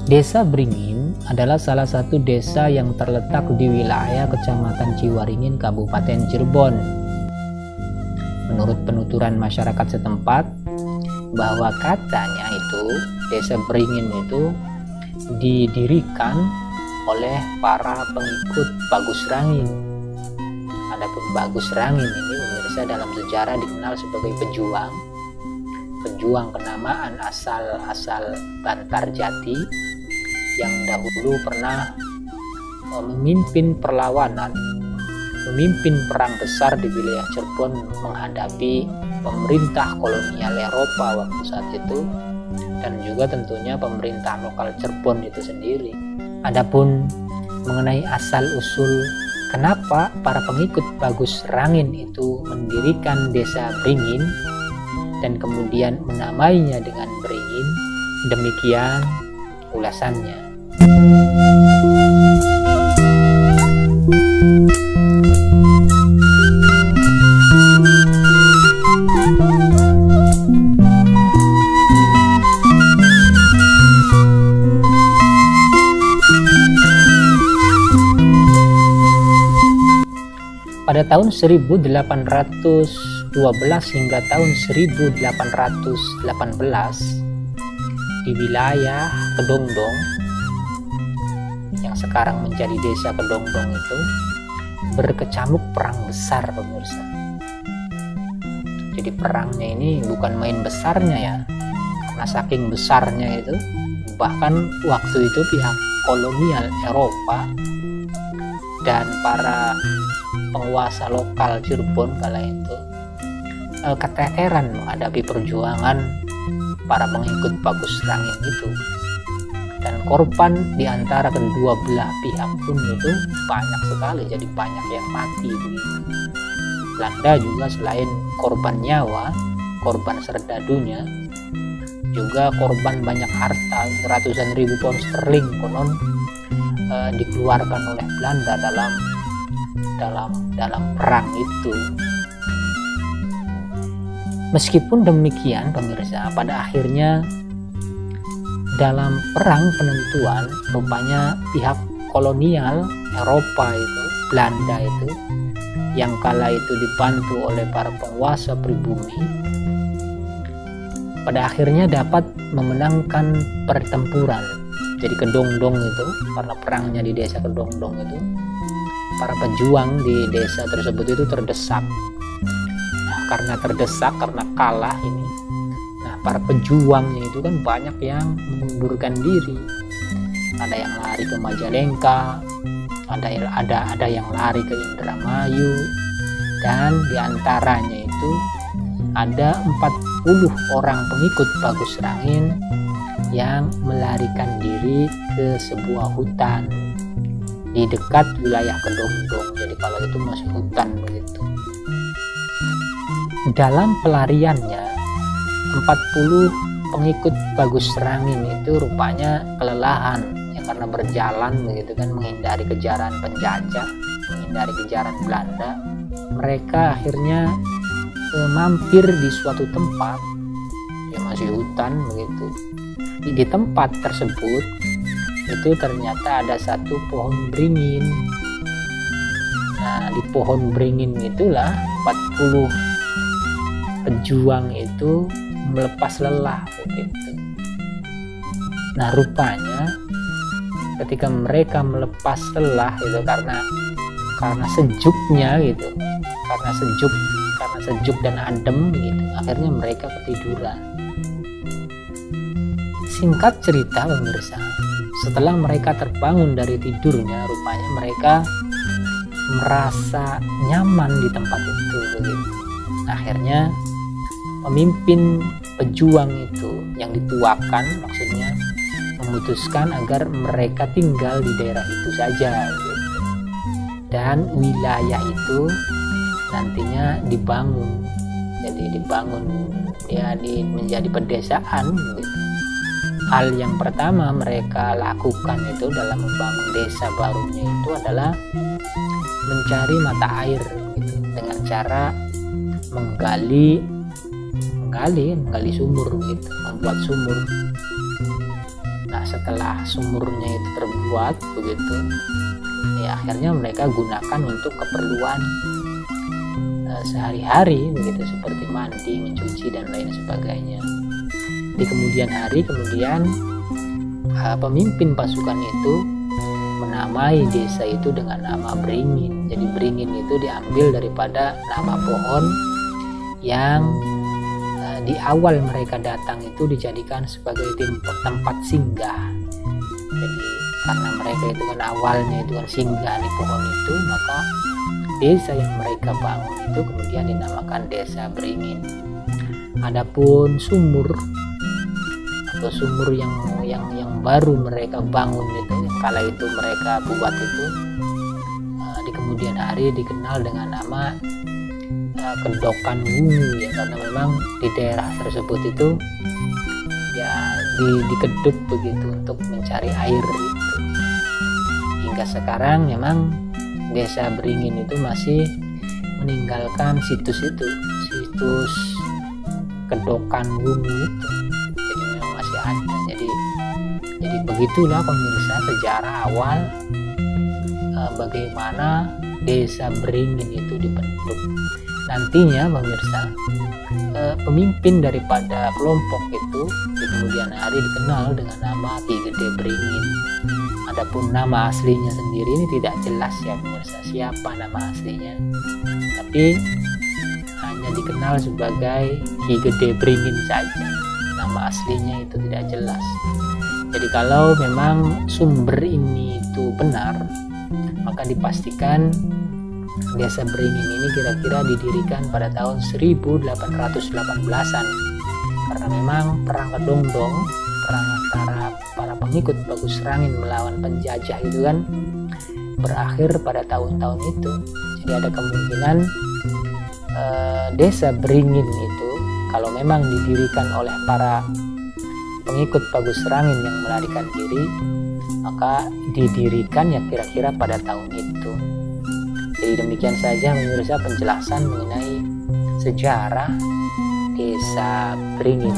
Desa Bringin adalah salah satu desa yang terletak di wilayah Kecamatan Ciwaringin, Kabupaten Cirebon. Menurut penuturan masyarakat setempat, bahwa katanya itu Desa Bringin itu didirikan oleh para pengikut Bagus Rangin. Adapun Bagus Rangin ini pemirsa dalam sejarah dikenal sebagai pejuang kenamaan asal Bantarjati yang dahulu pernah memimpin perlawanan, memimpin perang besar di wilayah Cirebon menghadapi pemerintah kolonial Eropa waktu saat itu, dan juga tentunya pemerintah lokal Cirebon itu sendiri. Adapun mengenai asal usul kenapa para pengikut Bagus Rangin itu mendirikan Desa Bringin dan kemudian menamainya dengan Bringin, demikian ulasannya. Pada tahun 1812 hingga tahun 1818 di wilayah Kedongdong yang sekarang menjadi Desa Kedongdong itu berkecamuk perang besar pemirsa. Jadi perangnya ini bukan main besarnya ya, karena saking besarnya itu bahkan waktu itu pihak kolonial Eropa dan para penguasa lokal Cirebon kala itu keteteran menghadapi perjuangan para pengikut Bagus Rangin itu, dan korban di antara kedua belah pihak pun itu banyak sekali, jadi banyak yang mati begitu. Belanda juga selain korban nyawa, korban serdadunya, juga korban banyak harta, ratusan ribu pound sterling konon dikeluarkan oleh Belanda dalam perang itu. Meskipun demikian pemirsa, pada akhirnya dalam perang penentuan rupanya pihak kolonial Eropa itu, Belanda itu, yang kala itu dibantu oleh para penguasa pribumi, pada akhirnya dapat memenangkan pertempuran. Jadi Kedongdong itu, karena perangnya di Desa Kedongdong itu, para pejuang di desa tersebut itu terdesak. Nah, karena terdesak, karena kalah ini, nah para pejuangnya itu kan banyak yang mengundurkan diri. Ada yang lari ke Majalengka, ada yang lari ke Indramayu, dan diantaranya itu ada 40 orang pengikut Bagus Rangin yang melarikan diri ke sebuah hutan di dekat wilayah Kedongdong. Jadi kalau itu masih hutan begitu. Dalam pelariannya 40 pengikut Bagus Rangin itu rupanya kelelahan ya, karena berjalan begitu kan, menghindari kejaran penjajah, menghindari kejaran Belanda. Mereka akhirnya mampir di suatu tempat yang masih hutan begitu. Di tempat tersebut itu ternyata ada satu pohon beringin. Nah, di pohon beringin itulah 40 pejuang itu melepas lelah begitu. Nah, rupanya ketika mereka melepas lelah itu karena sejuknya gitu, karena sejuk dan adem gitu, akhirnya mereka ketiduran. Singkat cerita pemirsa, setelah mereka terbangun dari tidurnya, rupanya mereka merasa nyaman di tempat itu begitu. Akhirnya pemimpin pejuang itu yang dituakan, maksudnya memutuskan agar mereka tinggal di daerah itu saja gitu. Dan wilayah itu nantinya dibangun, jadi menjadi pedesaan gitu. Hal yang pertama mereka lakukan itu dalam membangun desa barunya itu adalah mencari mata air gitu, dengan cara menggali sumur gitu, membuat sumur. Nah, setelah sumurnya itu terbuat begitu, ya akhirnya mereka gunakan untuk keperluan sehari-hari begitu, seperti mandi, mencuci dan lain sebagainya. Di kemudian hari pemimpin pasukan itu menamai desa itu dengan nama Beringin. Jadi Beringin itu diambil daripada nama pohon yang di awal mereka datang itu dijadikan sebagai tempat singgah. Jadi karena mereka itu kan awalnya itu kan singgah di pohon itu, maka desa yang mereka bangun itu kemudian dinamakan Desa Beringin. Adapun sumur yang baru mereka bangun itu, kala itu mereka buat itu, di kemudian hari dikenal dengan nama Kedokan Wungu, ya, karena memang di daerah tersebut itu ya dikeduk begitu untuk mencari air gitu. Hingga sekarang memang Desa Beringin itu masih meninggalkan situs Kedokan Wungu itu, jadi memang masih ada. Jadi begitulah pemirsa sejarah awal bagaimana Desa Beringin itu dibentuk. Nantinya pemirsa, pemimpin daripada kelompok itu di kemudian hari dikenal dengan nama Ki Gede Beringin. Adapun nama aslinya sendiri ini tidak jelas ya pemirsa, siapa nama aslinya, tapi hanya dikenal sebagai Ki Gede Beringin saja. Nama aslinya itu tidak jelas. Jadi kalau memang sumber ini itu benar, maka dipastikan Desa Beringin ini kira-kira didirikan pada tahun 1818-an, karena memang perang Kedongdong, perang antara para pengikut Bagus Rangin melawan penjajah itu kan berakhir pada tahun-tahun itu. Jadi ada kemungkinan Desa Beringin itu kalau memang didirikan oleh para pengikut Bagus Rangin yang melarikan diri, maka didirikan ya kira-kira pada tahun itu. Jadi demikian saja pemirsa penjelasan mengenai sejarah Desa Beringin.